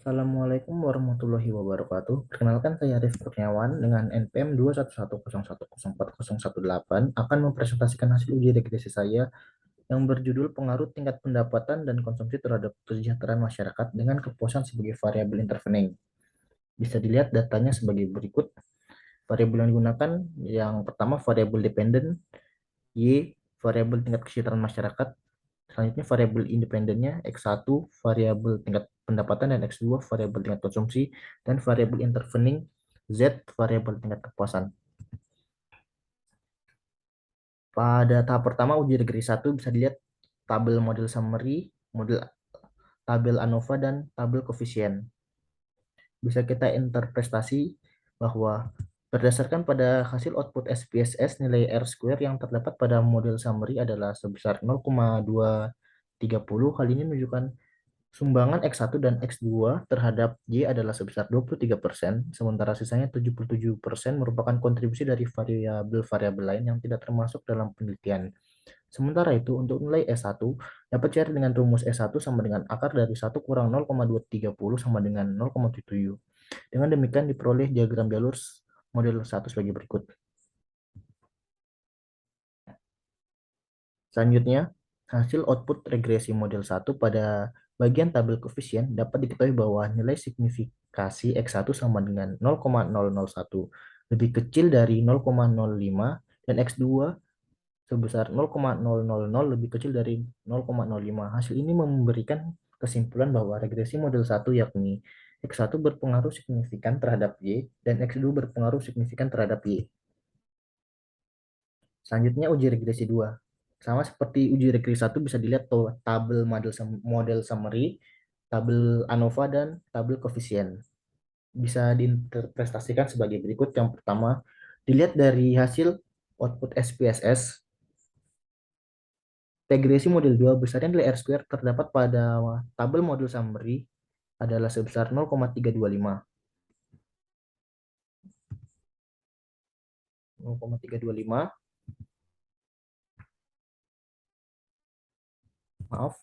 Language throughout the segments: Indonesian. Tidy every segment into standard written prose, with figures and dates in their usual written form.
Assalamualaikum warahmatullahi wabarakatuh. Perkenalkan saya Arif Kurniawan dengan NPM 21100404018 akan mempresentasikan hasil uji regresi saya yang berjudul pengaruh tingkat pendapatan dan konsumsi terhadap kesejahteraan masyarakat dengan kepuasan sebagai variabel intervening. Bisa dilihat datanya sebagai berikut. Variabel yang digunakan yang pertama variabel dependen, Y, variabel tingkat kesejahteraan masyarakat. Selanjutnya variabel independennya X1 variabel tingkat pendapatan dan X2 variabel tingkat konsumsi dan variabel intervening Z variabel tingkat kepuasan. Pada tahap pertama uji regresi 1 bisa dilihat tabel model summary, model tabel ANOVA dan tabel koefisien. Bisa kita interpretasi bahwa berdasarkan pada hasil output SPSS nilai R square yang terdapat pada model summary adalah sebesar 0,230. Hal ini menunjukkan sumbangan X1 dan X2 terhadap Y adalah sebesar 23%, sementara sisanya 77% merupakan kontribusi dari variabel-variabel lain yang tidak termasuk dalam penelitian. Sementara itu, untuk nilai S1, dapat dicari dengan rumus S1 sama dengan akar dari 1 kurang 0,230 sama dengan 0,7. Dengan demikian diperoleh diagram jalur model 1 sebagai berikut. Selanjutnya, hasil output regresi model 1 pada bagian tabel koefisien dapat diketahui bahwa nilai signifikasi X1 sama dengan 0,001 lebih kecil dari 0,05 dan X2 sebesar 0,000 lebih kecil dari 0,05. Hasil ini memberikan kesimpulan bahwa regresi model 1 yakni X1 berpengaruh signifikan terhadap Y dan X2 berpengaruh signifikan terhadap Y. Selanjutnya uji regresi 2. Sama seperti uji regresi 1 bisa dilihat tuh tabel model summary, tabel ANOVA dan tabel koefisien. Bisa diinterpretasikan sebagai berikut. Yang pertama, dilihat dari hasil output SPSS. Regresi model 2 besarnya nilai R square terdapat pada tabel model summary adalah sebesar 0,325. 0,325, maaf,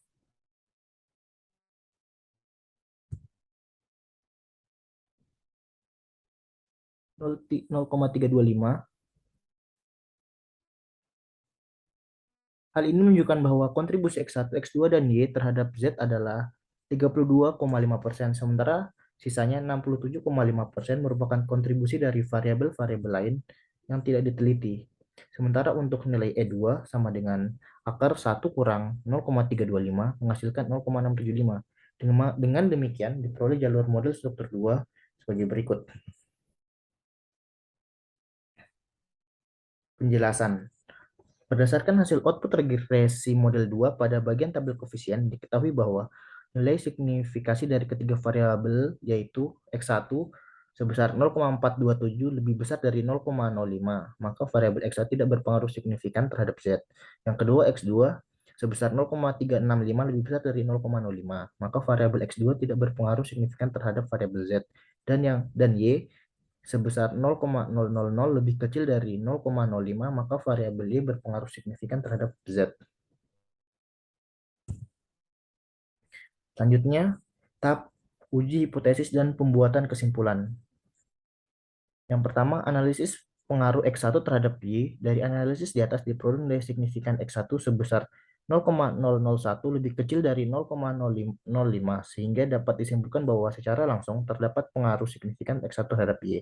0,325. Hal ini menunjukkan bahwa kontribusi X1, X2, dan Y terhadap Z adalah 32,5%, sementara sisanya 67,5% merupakan kontribusi dari variabel-variabel lain yang tidak diteliti. Sementara untuk nilai E2 sama dengan akar 1 kurang 0,325 menghasilkan 0,675. Dengan demikian, diperoleh jalur model struktur 2 sebagai berikut. Penjelasan. Berdasarkan hasil output regresi model 2 pada bagian tabel koefisien, diketahui bahwa nilai signifikasi dari ketiga variabel yaitu X1 sebesar 0,427 lebih besar dari 0,05, maka variabel X1 tidak berpengaruh signifikan terhadap Z. Yang kedua, X2 sebesar 0,365 lebih besar dari 0,05, maka variabel X2 tidak berpengaruh signifikan terhadap variabel Z. Dan Y sebesar 0,000 lebih kecil dari 0,05, maka variabel Y berpengaruh signifikan terhadap Z. Selanjutnya, tahap uji hipotesis dan pembuatan kesimpulan. Yang pertama, analisis pengaruh X1 terhadap Y. Dari analisis di atas diperoleh nilai signifikan X1 sebesar 0,001 lebih kecil dari 0,005, sehingga dapat disimpulkan bahwa secara langsung terdapat pengaruh signifikan X1 terhadap Y.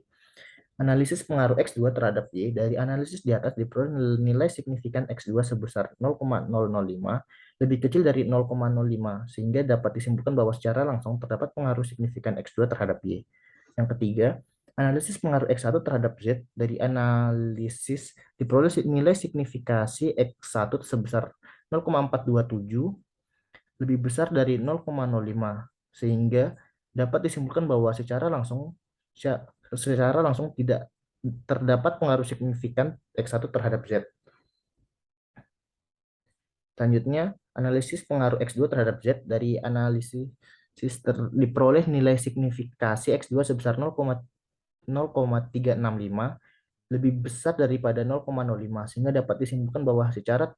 Analisis pengaruh X2 terhadap Y. Dari analisis di atas diperoleh nilai signifikan X2 sebesar 0,005 lebih kecil dari 0,05, sehingga dapat disimpulkan bahwa secara langsung terdapat pengaruh signifikan X2 terhadap Y. Yang ketiga, analisis pengaruh X1 terhadap Z. Dari analisis diperoleh nilai signifikasi X1 sebesar 0,427 lebih besar dari 0,05, sehingga dapat disimpulkan bahwa secara langsung tidak terdapat pengaruh signifikan X1 terhadap Z. Selanjutnya, analisis pengaruh X2 terhadap Z. Dari analisis diperoleh nilai signifikasi X2 sebesar 0,365 lebih besar daripada 0,05, sehingga dapat disimpulkan bahwa secara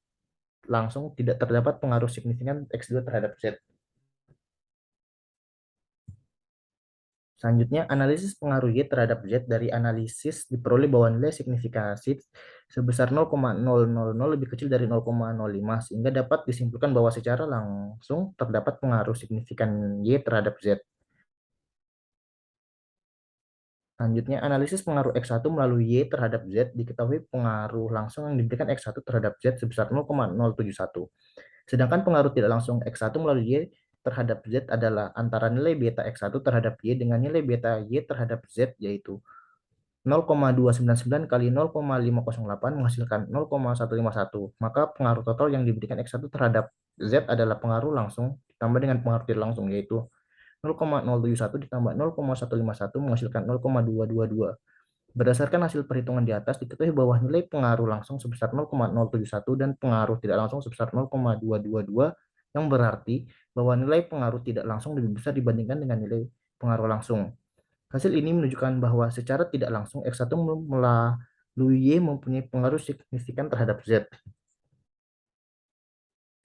langsung tidak terdapat pengaruh signifikan X2 terhadap Z. Selanjutnya, analisis pengaruh Y terhadap Z dari analisis diperoleh bahwa nilai signifikasi sebesar 0,000 lebih kecil dari 0,05 sehingga dapat disimpulkan bahwa secara langsung terdapat pengaruh signifikan Y terhadap Z. Selanjutnya, analisis pengaruh X1 melalui Y terhadap Z diketahui pengaruh langsung yang diberikan X1 terhadap Z sebesar 0,071. Sedangkan pengaruh tidak langsung X1 melalui Y terhadap Z adalah antara nilai beta X1 terhadap Y dengan nilai beta Y terhadap Z, yaitu 0,299 kali 0,508 menghasilkan 0,151. Maka pengaruh total yang diberikan X1 terhadap Z adalah pengaruh langsung ditambah dengan pengaruh tidak langsung, yaitu 0,071 ditambah 0,151 menghasilkan 0,222. Berdasarkan hasil perhitungan di atas, diketahui bahwa nilai pengaruh langsung sebesar 0,071 dan pengaruh tidak langsung sebesar 0,222, yang berarti bahwa nilai pengaruh tidak langsung lebih besar dibandingkan dengan nilai pengaruh langsung. Hasil ini menunjukkan bahwa secara tidak langsung X1 melalui Y mempunyai pengaruh signifikan terhadap Z.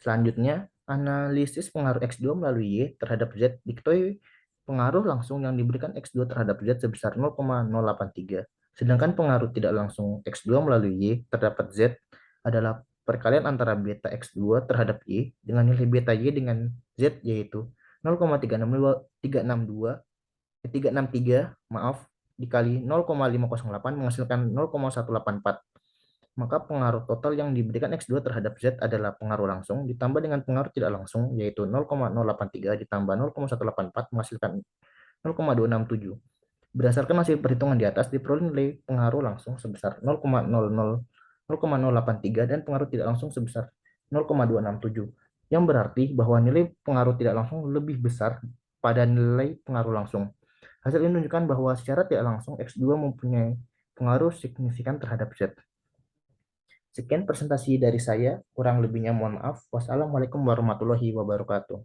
Selanjutnya, analisis pengaruh X2 melalui Y terhadap Z diketahui pengaruh langsung yang diberikan X2 terhadap Z sebesar 0,083. Sedangkan pengaruh tidak langsung X2 melalui Y terhadap Z adalah perkalian antara beta X2 terhadap Y dengan nilai beta Y dengan Z, yaitu 0,363 maaf, dikali 0,508 menghasilkan 0,184. Maka pengaruh total yang diberikan X2 terhadap Z adalah pengaruh langsung ditambah dengan pengaruh tidak langsung, yaitu 0,083 ditambah 0,184 menghasilkan 0,267. Berdasarkan hasil perhitungan di atas, diperoleh nilai pengaruh langsung sebesar 0,083 dan pengaruh tidak langsung sebesar 0,267, yang berarti bahwa nilai pengaruh tidak langsung lebih besar pada nilai pengaruh langsung. Hasil ini menunjukkan bahwa secara tidak langsung X2 mempunyai pengaruh signifikan terhadap Z. Sekian presentasi dari saya, kurang lebihnya mohon maaf. Wassalamualaikum warahmatullahi wabarakatuh.